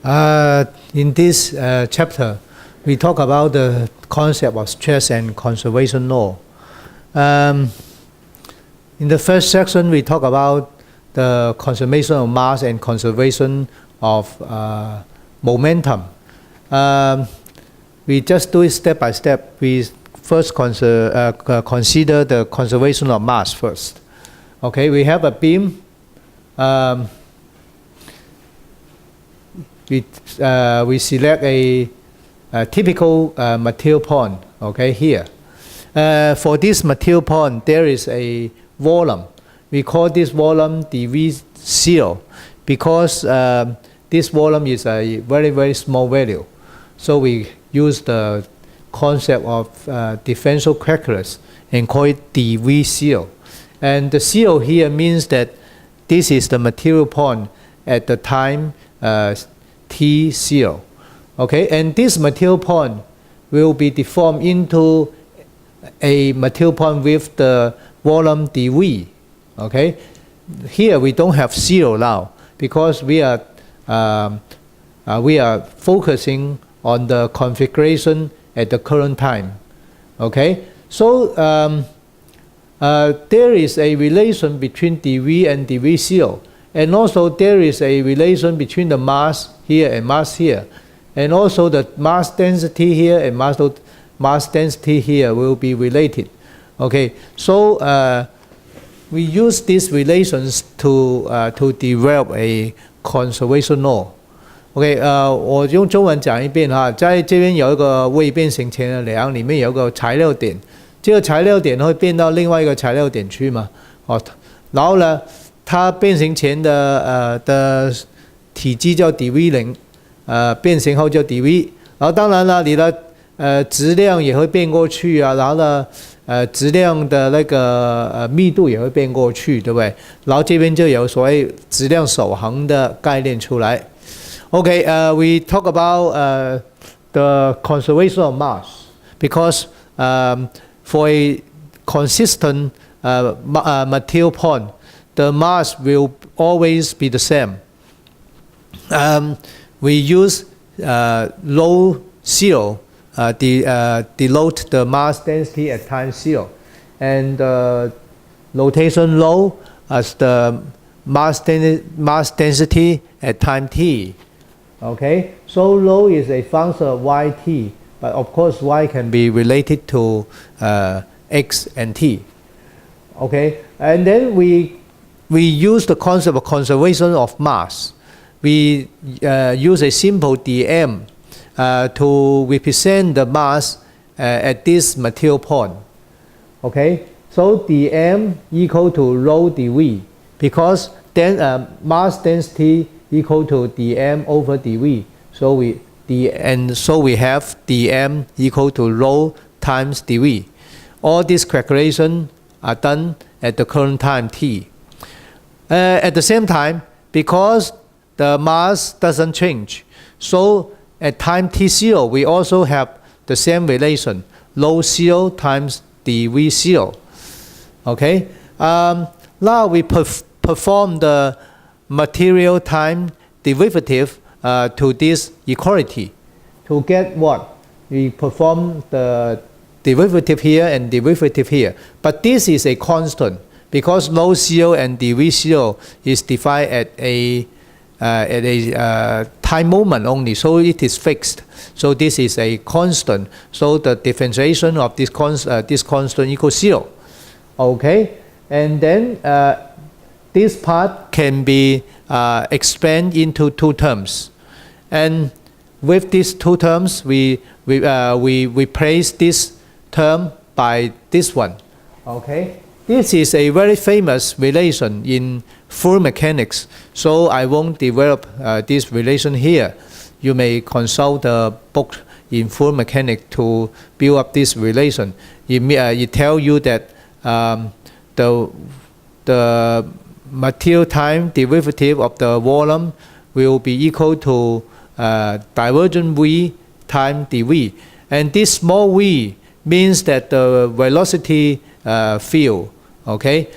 In this chapter, we talk about the concept of stress and conservation law. In the first section, we talk about the conservation of mass and conservation of momentum. We just do it step by step. We first consider the conservation of mass first. Okay, we have a beam. We select a typical material point. Okay, here. For this material point, there is a volume. We call this volume dV0 because this volume is a very, very small value. So we use the concept of differential calculus and call it dV0. And the 0 here means that this is the material point at the time T0. Okay, and this material point will be deformed into a material point with the volume dV. Okay, here we don't have 0 now because we are focusing on the configuration at the current time. Okay, so there is a relation between dV and dV0, and also there is a relation between the mass here and mass here, and also the mass density here and mass density here will be related. Okay, so we use these relations to develop a conservation law. OK， 我用中文讲一遍哈，在这边有一个未变形前的梁，里面有个材料点，这个材料点会变到另外一个材料点去嘛？哦，然后呢，它变形前的体积叫 dV0， 变形后叫 dV， 然后当然了，你的质量也会变过去啊，然后呢，质量的那个密度也会变过去，对不对？然后这边就有所谓质量守恒的概念出来。Okay, we talk about the conservation of mass because for a consistent material point, the mass will always be the same. We use low 0 denote the mass density at time 0, and notation low as the mass density at time t. Okay, so low is a function of yt, but of course y can be related to x and t. Okay, and then we use the concept of conservation of mass. We use a simple dm to represent the mass at this material point. Okay, so dm equal to rho dv because then mass density equal to dm over dv. So we have dm equal to rho times dv. All these calculations are done at the current time t. At the same time, because the mass doesn't change, so at time t0 we also have the same relation, rho 0 times dv0. Okay. Now we perform the material time derivative to this equality. To get what? We perform the derivative here and derivative here. But this is a constant because rho 0 and dv0 is defined at a time moment only, so it is fixed. So this is a constant. So the differentiation of this constant equals 0. Okay, and then this part can be expanded into two terms, and with these two terms, we replace this term by this one. Okay, this is a very famous relation in fluid mechanics, so I won't develop this relation here. You may consult the book in fluid mechanics to build up this relation. It tells you that the material time derivative of the volume will be equal to divergent v times dv, and this small v means that the velocity field. Okay,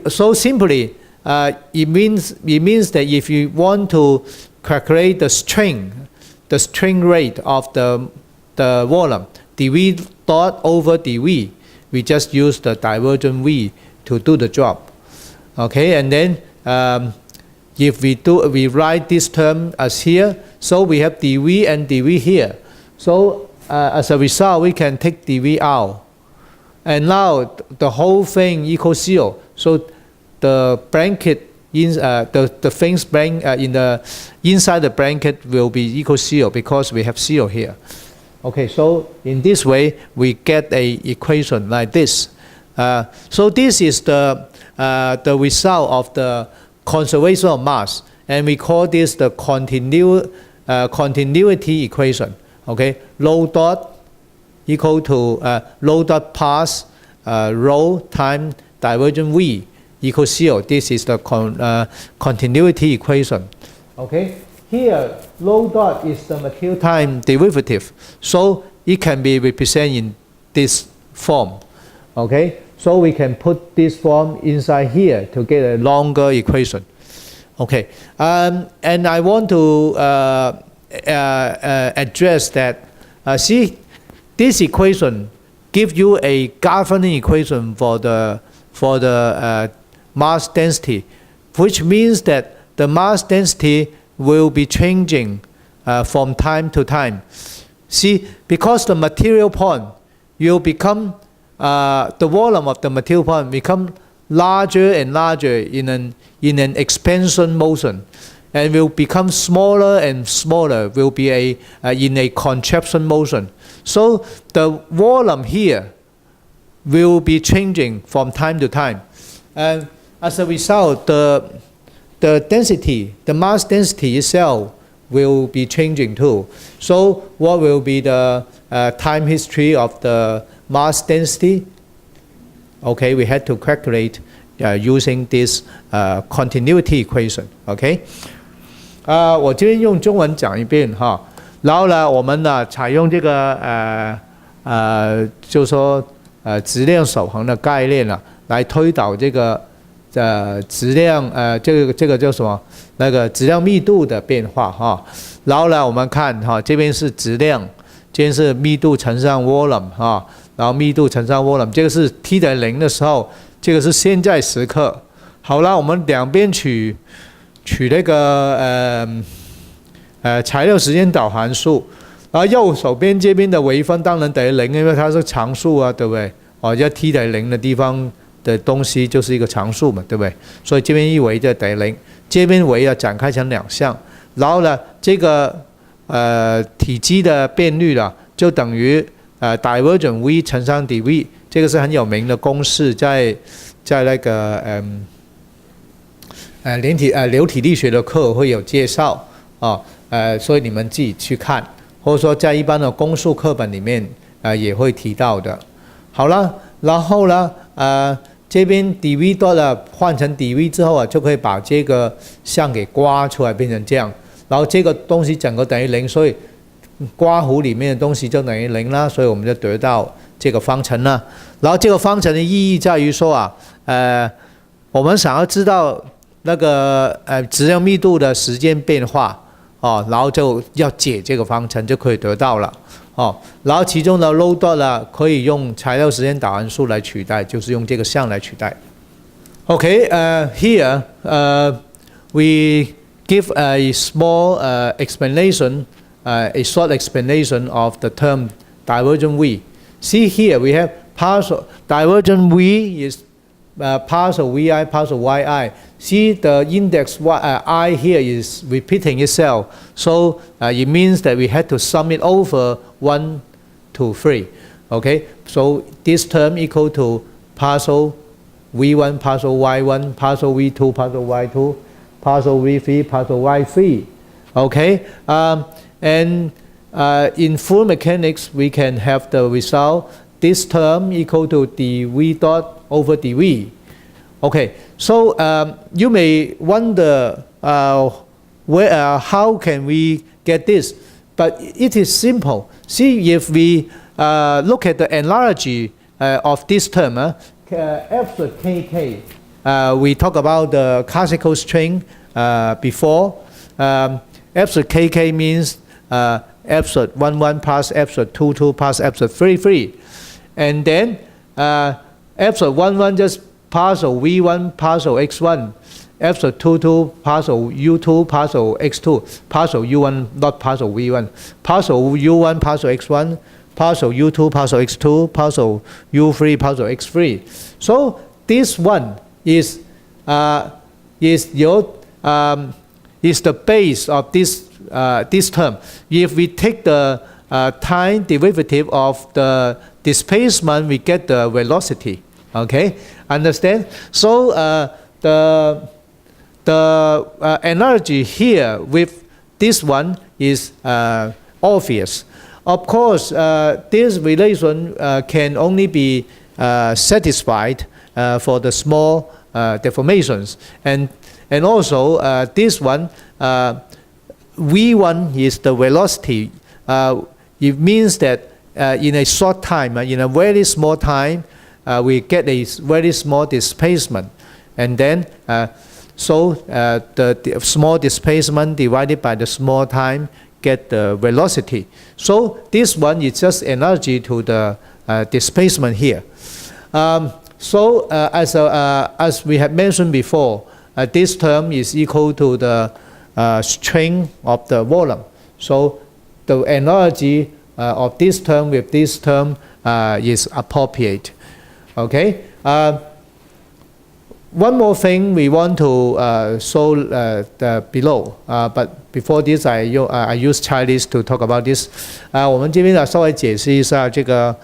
so simply it means that if you want to calculate the string rate of the volume, dV dot over dV. We just use the divergent V to do the job. Okay, and then if we write this term as here, so we have dV and dV here. So as a result, we can take dV out. And now the whole thing equals 0. So the blanket the things in the inside the blanket will be equal 0 because we have 0 here. Okay, so in this way we get a equation like this. So this is the result of the conservation of mass, and we call this the continuity equation. Okay, rho dot equal to rho dot pass rho times divergent V equals 0. This is the continuity equation. Okay, here rho dot is the material time derivative, so it can be represented in this form. Okay, so we can put this form inside here to get a longer equation. Okay, and I want to address that. See, this equation gives you a governing equation for the mass density, which means that the mass density will be changing from time to time. See, because the material point will become the volume of the material point become larger and larger in an expansion motion, and will become smaller and smaller, will be in a contraction motion. So the volume here will be changing from time to time, and as a result, the density, the mass density itself will be changing too. So what will be the time history of the mass density? Okay, we had to calculate using this continuity equation. Okay. 我这边用中文讲一遍哈，然后呢，我们呢采用这个就是说质量守恒的概念呢，来推导这个质量这个叫什么？那个质量密度的变化哈。然后呢，我们看哈，这边是质量，这边是密度乘上 volume 哈，然后密度乘上 volume， 这个是 t 等于0的时候，这个是现在时刻。好了，我们两边取那个材料时间导函数，然后右手边这边的微分当然等于0，因为它是常数啊，对不对？要 t 等于0的地方的东西就是一个常数嘛，对不对？所以这边一维就等于0，这边维展开成2项，然后呢，这个体积的变率了就等于divergent v 乘上 dv， 这个是很有名的公式，在那个流体力学的课会有介绍啊，所以你们自己去看，或者说在一般的公数课本里面也会提到的。好了，然后呢这边 dv 多了换成 dv 之后啊，就可以把这个项给刮出来变成这样，然后这个东西整个等于0，所以刮弧里面的东西就等于0啦，所以我们就得到这个方程了。然后这个方程的意义在于说啊，我们想要知道那个质量密度的时间变化哦，然后就要解这个方程就可以得到了哦。然后其中的 rho dot 呢，可以用材料时间导函数来取代，就是用这个项来取代。Okay, here we give a small explanation, a short explanation of the term divergent V. See here we have partial divergent V is partial Vi partial Yi. See the index I here is repeating itself, so it means that we had to sum it over 1 to 3. Okay, so this term equal to partial V1 partial Y1 partial V2 partial Y2 partial V3 partial Y3. Okay, and in fluid mechanics we can have the result this term equal to dV dot over dV. Okay, so you may wonder how can we get this, but it is simple. See, if we look at the analogy of this term, F sub kk, we talked about the classical string before, absolute kk means absolute 1 plus absolute 2 plus absolute 3. And then absolute 1 just partial v1 partial x1, absolute 2 partial u2 partial x2, partial u1 not partial v1, partial u1 partial x1, partial u2 partial x2, partial u3 partial x3. So this one is the base of this term. If we take the time derivative of the displacement, we get the velocity. Okay, understand? So the analogy here with this one is obvious. Of course, this relation can only be satisfied for the small deformations, and also this one v1 is the velocity. It means that in a short time, in a very small time, we get a very small displacement, and then the small displacement divided by the small time get the velocity. So this one is just analogy to the displacement here. As we have mentioned before, this term is equal to the strength of the volume. So the analogy of this term with this term is appropriate. Okay. One more thing we want to show below, but before this I use Chinese to talk about this. 我们这边稍微解释一下这个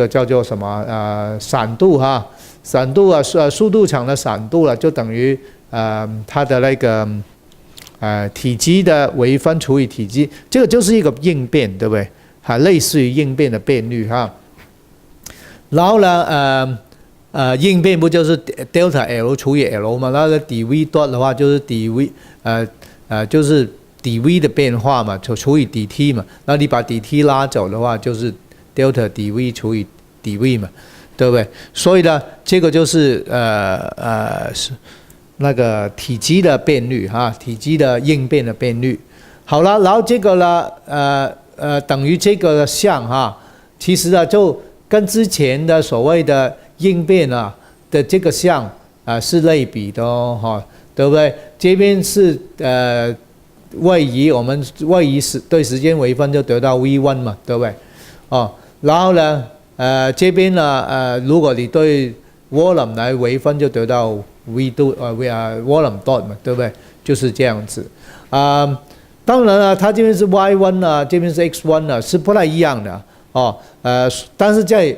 叫做什么闪度哈，闪度速度场的闪度就等于它的那个体积的微分除以体积，这个就是一个应变，对不对？类似于应变的变率哈。然后呢，应变不就是 delta L 除以 L 嘛？那个 dv dot 的话就是 dv 就是 dv 的变化嘛，除以 dt 嘛。那你把 dt 拉走的话，就是 delta dv 除以 dv 嘛，对不对？所以呢，这个就是那个体积的变率哈，体积的应变的变率。好了，然后这个呢，等于这个项哈，其实呢就跟之前的所谓的应变的这个项是类比的哦，哈，对不对？这边是位移，我们位移对时间微分就得到 v1 嘛，对不对？哦，然后呢，这边呢，如果你对 volume 来微分就得到 v2 volume dot 嘛，对不对？就是这样子。当然了，它这边是 y1 啊，这边是 x1 啊，是不太一样的哦。但是在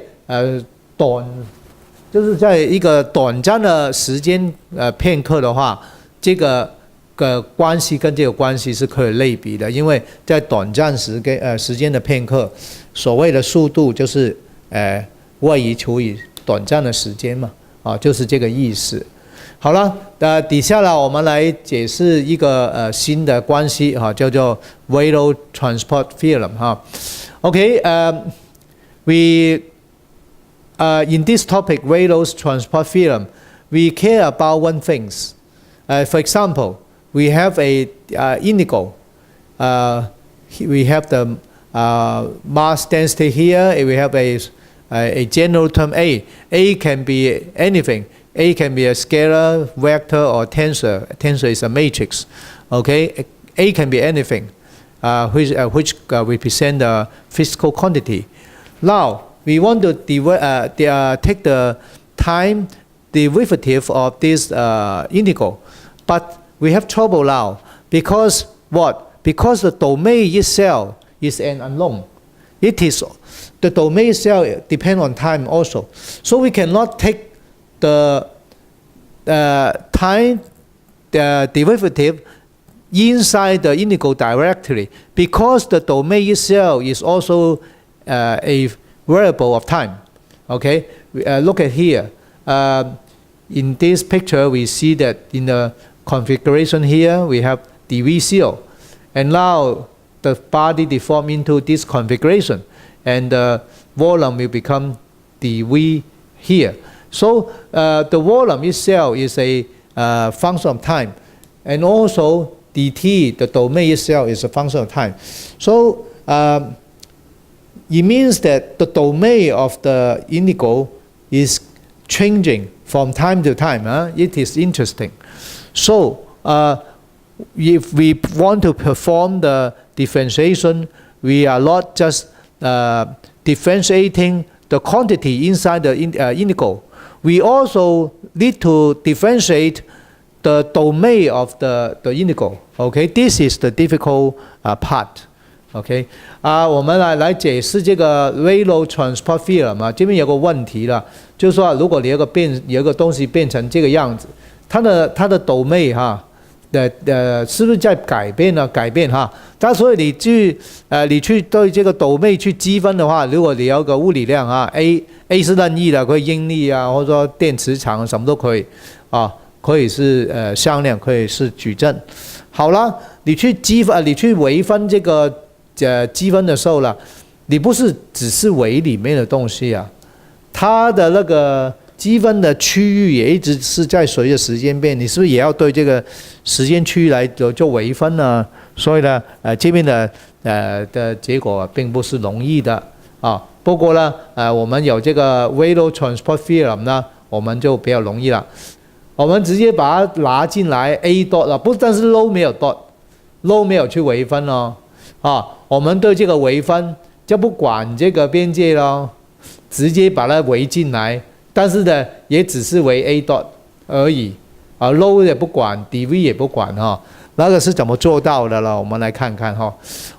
就是在一个短暂的时间片刻的话，这个关系跟这个关系是可以类比的，因为在短暂时间的片刻，所谓的速度就是位移除以短暂的时间嘛，就是这个意思。好了，底下呢，我们来解释一个新的关系哈，叫做 Rados transport theorem 哈。OK， we in this topic Rados transport theorem, we care about one thing. For example, we have a integral. We have the mass density here. We have a general term A. A can be anything. A can be a scalar, vector, or tensor. Tensor is a matrix. Okay, A can be anything, which represent the physical quantity. Now we want to take the time derivative of this integral, but we have trouble now because what? Because the domain itself is an unknown. It is the domain itself depends on time also, so we cannot take the time derivative inside the integral directly because the domain itself is also a variable of time. Okay, look at here. In this picture, we see that in the configuration here we have dv0, and now the body deform into this configuration, and the volume will become dv here. So the volume itself is a function of time, and also dt, the domain itself, is a function of time. So it means that the domain of the integral is changing from time to time. It is interesting. So if we want to perform the differentiation, we are not just differentiating the quantity inside the integral. We also need to differentiate the domain of the integral. Okay, this is the difficult part. OK， 我们来解释这个 Rados transport theorem 这边有个问题了，就是说，如果你有个东西变成这个样子，它的 domain 是不是在改变呢？改变但所以你去对这个 domain 去积分的话，如果你有个物理量A 是任意的，可以应力或者说电磁场什么都可以可以是向量，可以是矩阵。好了，你去微分这个积分的时候了，你不是只是微里面的东西它的那个积分的区域也一直是在随着时间变，你是不是也要对这个时间区域来做微分呢？所以呢，这边的结果并不是容易的不过呢，我们有这个 Rados transport theorem 呢，我们就比较容易了。我们直接把它拿进来 A dot 了，不但是 low 没有 dot，low 没有去微分我们对这个微分就不管这个边界咯，直接把它微进来，但是呢，也只是微 A dot 而已low 也不管 dv 也不管那个是怎么做到的了？我们来看看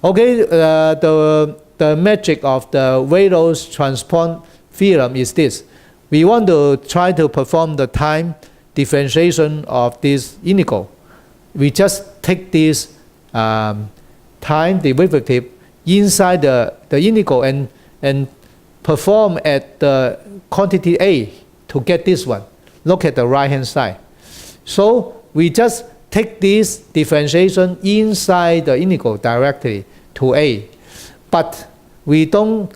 OK， the metric of the Rados transport theorem is this. We want to try to perform the time differentiation of this integral. We just take this time derivative inside the integral and perform at the quantity A to get this one. Look at the right hand side. So we just take this differentiation inside the integral directly to A, but we don't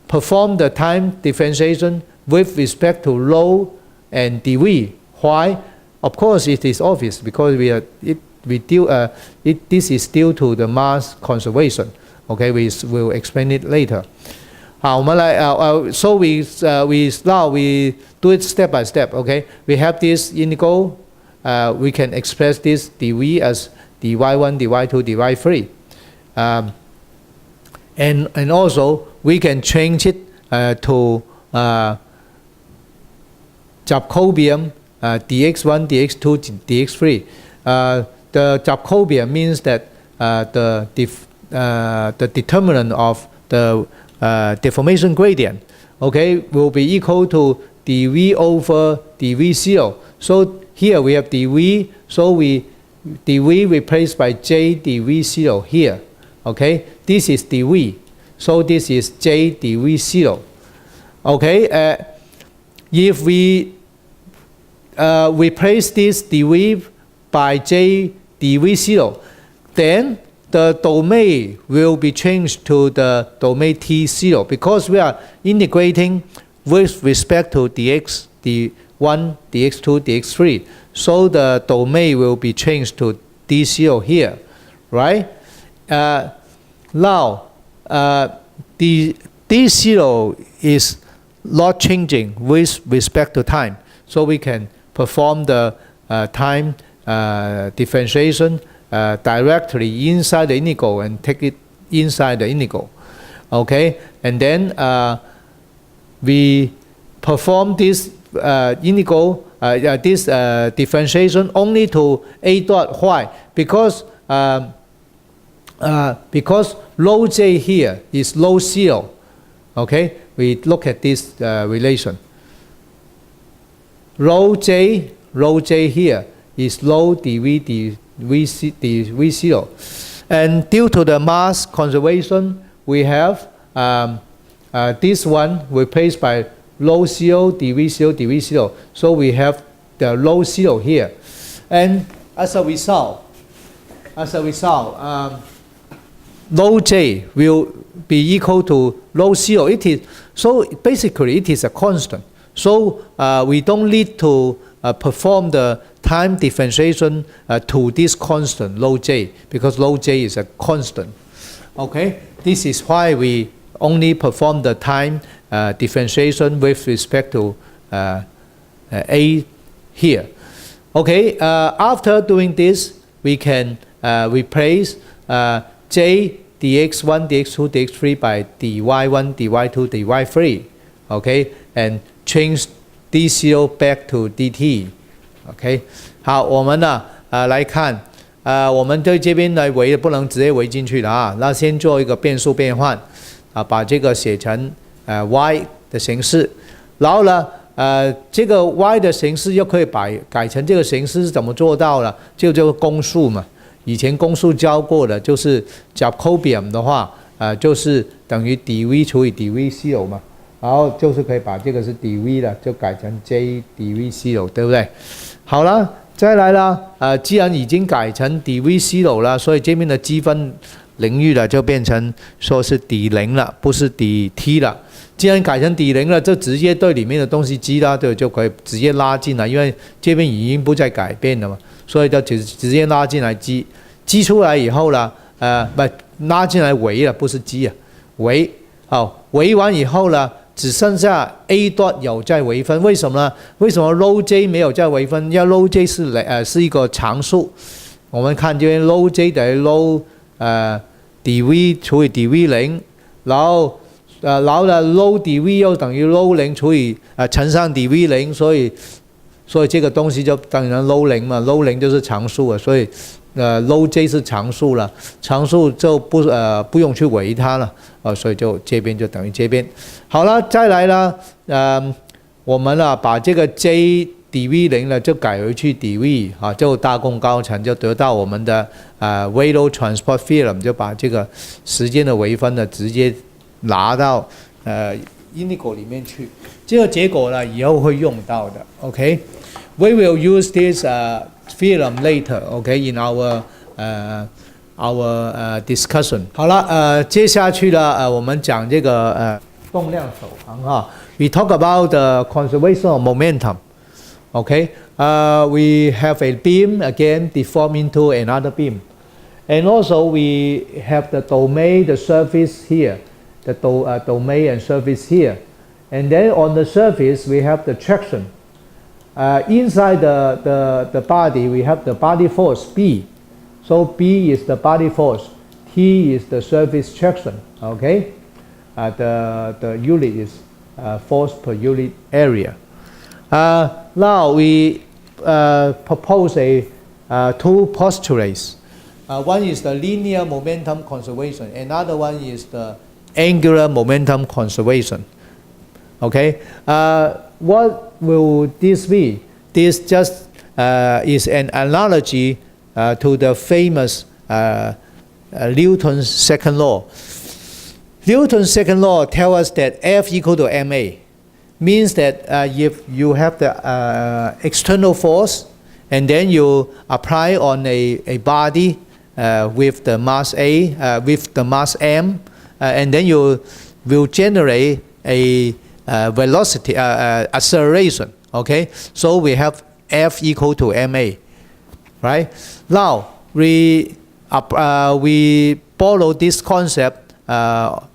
perform the time differentiation with respect to rho and dv. Why? Of course, it is obvious because this is due to the mass conservation. Okay, we will explain it later. So we do it step by step. Okay, we have this integral. We can express this dv as dy1, dy2, dy3. And also we can change it to Jacobian dx1, dx2, dx3. The Jacobian means that the determinant of the deformation gradient, okay, will be equal to dv over dv0. So here we have dv, so dv replaced by j dv0 here. Okay, this is dv, so this is j dv0. Okay, if we replace this dv by j dv0, then the domain will be changed to the domain t0 because we are integrating with respect to dx, d1, dx2, dx3. So the domain will be changed to d0 here, right? Now, the d0 is not changing with respect to time, so we can perform the time differentiation directly inside the integral and take it inside the integral. Okay, and then we perform this integral, this differentiation only to a dot. Why? Because rho j here is rho 0. Okay, we look at this relation. Rho j here is rho dv dv0, and due to the mass conservation, we have this one replaced by rho 0 dv0 dv0. So we have the rho 0 here, and as a result, rho j will be equal to rho 0. So basically it is a constant. So we don't need to perform the time differentiation to this constant low j, because low j is a constant. Okay, this is why we only perform the time differentiation with respect to a here. Okay, after doing this, we can replace j dx1, dx2, dx3 by dy1, dy2, dy3. Okay, and change d0 back to dt. OK， 好，我们呢来看，我们对这边来围不能直接围进去的啊，那先做一个变数变换啊，把这个写成y 的形式，然后呢这个 y 的形式又可以改成这个形式是怎么做到的？就这个公数嘛，以前公数教过的，就是 Jacobian 的话，就是等于 dv 除以 dv0 嘛。然后就是可以把这个是 dv 了，就改成 j dv0， 对不对？好了，再来了，既然已经改成 dv0 了，所以这边的积分领域了就变成说是 d0 了，不是 dt 了。既然改成 d0 了，就直接对里面的东西积啦，对，就可以直接拉进来，因为这边已经不再改变了嘛，所以就直接拉进来积。积出来以后呢，不拉进来围了，不是积啊，围。好，围完以后呢？只剩下 a dot 有在微分，为什么呢？为什么 low j 没有在微分？因为 low j 是一个常数。我们看这边 low j 等于 low dv 除以 dv0， 然后呢 low dv 又等于 low 0除以乘上 dv0， 所以这个东西就等于 low 0嘛 ，low 0就是常数啊，所以low j 是常数了，常数就不用去围它了。所以就这边就等于这边。好了，再来了，我们把这个 j dv0 呢就改回去 dv 啊，就大功告成，就得到我们的Rados transport theorem， 就把这个时间的微分呢直接拿到integral 里面去。这个结果呢以后会用到的。OK，we will use this theorem later. OK，in our discussion。好了，接下去呢，我们讲这个动量守恒哈。We talk about the conservation of momentum. Okay, we have a beam again deform into another beam, and also we have the domain, the surface here, the domain and surface here, and then on the surface we have the traction. Inside the body we have the body force B. So B is the body force, T is the surface traction. Okay, the unit is force per unit area. Now we propose two postulates. One is the linear momentum conservation. Another one is the angular momentum conservation. Okay, what will this be? This just is an analogy to the famous Newton's second law. Newton's second law tells us that F equal to ma, means that if you have the external force and then you apply on a body with the mass A, with the mass m, and then you will generate a velocity, acceleration. Okay, so we have F equal to ma. Right? Now we borrow this concept of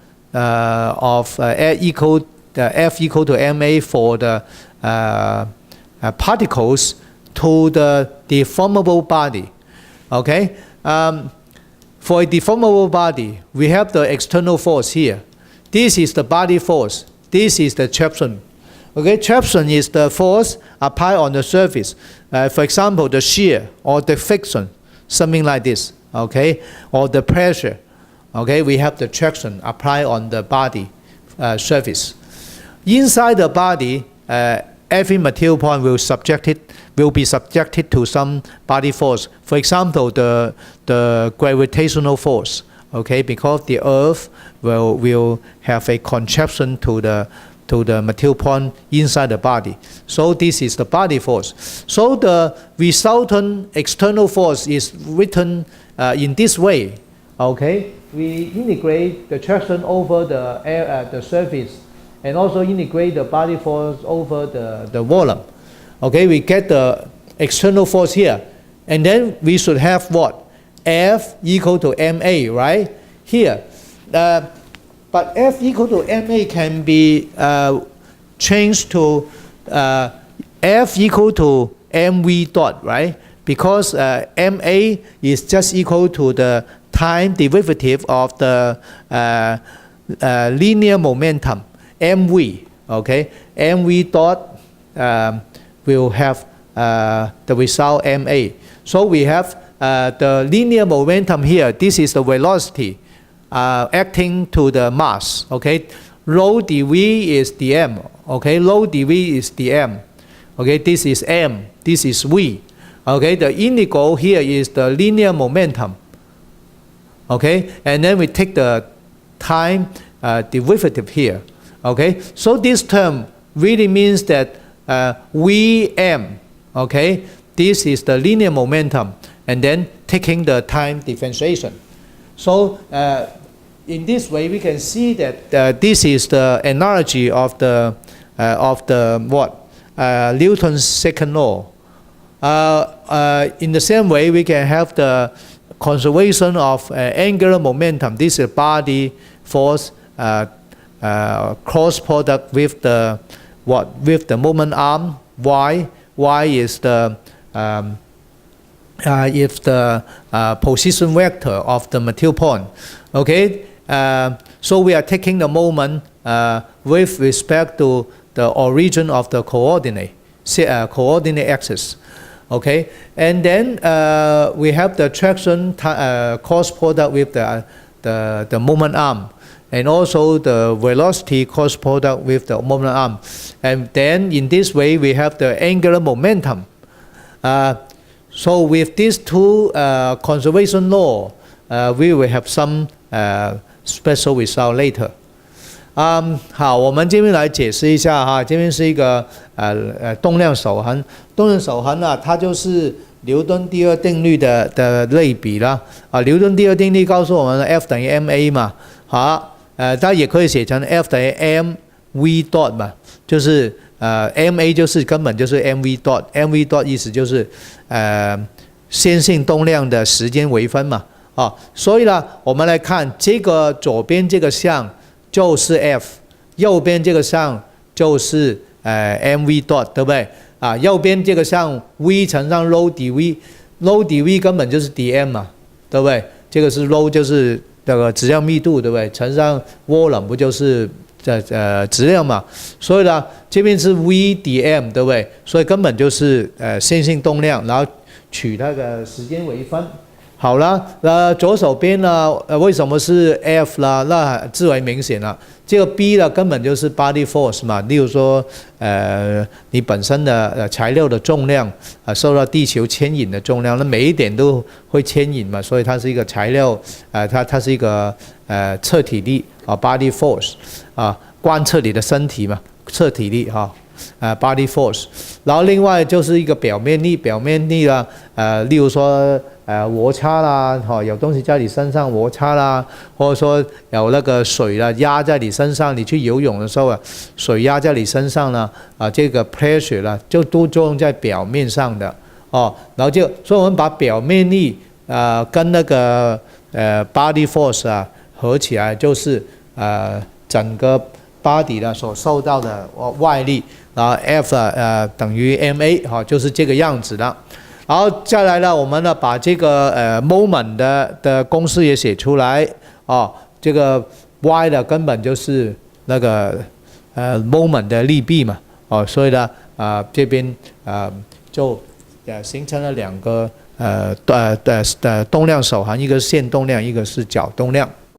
F equal to ma for the particles to the deformable body. Okay? For a deformable body, we have the external force here. This is the body force. This is the traction. Okay, traction is the force applied on the surface. For example, the shear or the friction, something like this. Okay, or the pressure. Okay, we have the traction applied on the body surface. Inside the body, every material point will be subjected to some body force. For example, the gravitational force. Okay, because the Earth will have a contraction to the material point inside the body. So this is the body force. So the resultant external force is written in this way. Okay, we integrate the traction over the surface, and also integrate the body force over the volume. Okay, we get the external force here. And then we should have what? F equal to ma, right? Here. But F equal to ma can be changed to F equal to mv dot, right? Because ma is just equal to the time derivative of the linear momentum, mv. Okay, mv dot will have the result ma. So we have the linear momentum here. This is the velocity acting to the mass. Okay, rho dv is dm. Okay, rho dv is dm. Okay, this is m. This is v. Okay, the integral here is the linear momentum. Okay, and then we take the time derivative here. Okay, so this term really means that Vm, okay, this is the linear momentum, and then taking the time differentiation. So in this way, we can see that this is the analogy of the what? Newton's second law. In the same way, we can have the conservation of angular momentum. This is body force cross product with the what? With the moment arm y. Y is the position vector of the material point. Okay, so we are taking the moment with respect to the origin of the coordinate axis. Okay, and then we have the traction cross product with the moment arm, and also the velocity cross product with the moment arm. And then in this way we have the angular momentum. So with these two conservation law, we will have some special result later. 好，我们这边来解释一下哈，这边是一个动量守恒。动量守恒啊，它就是牛顿第二定律的类比啦。牛顿第二定律告诉我们 F 等于 ma 嘛，好，它也可以写成 F 等于 mv dot 嘛，就是ma 就是根本就是 mv dot，mv dot 意思就是线性动量的时间微分嘛，所以呢，我们来看这个左边这个项就是 F， 右边这个项就是 mv dot， 对不对？右边这个项 v 乘上 rho dv，rho dv 根本就是 dm 嘛，对不对？这个是 rho 就是这个质量密度，对不对？乘上 volume 不就是质量嘛？所以呢，这边是 v dm， 对不对？所以根本就是线性动量，然后取那个时间微分。好了，左手边呢，为什么是 F 啦？那至为明显了。这个 B 呢，根本就是 body force 嘛。例如说，你本身的材料的重量受到地球牵引的重量，那每一点都会牵引嘛，所以它是一个材料，它是一个测体力body force 观测你的身体嘛，测体力body force。然后另外就是一个表面力，表面力啦，例如说摩擦啦，有东西在你身上摩擦啦，或者说有那个水啦压在你身上，你去游泳的时候水压在你身上呢，这个 pressure 啦，就都作用在表面上的然后所以我们把表面力跟那个body force 合起来，就是整个 body 呢所受到的外力，然后 F 等于 ma 就是这个样子的。然后再来呢，我们呢把这个moment 的公式也写出来这个 y 的根本就是那个moment 的力臂嘛所以呢这边就形成了两个动量守恒，一个是线动量，一个是角动量。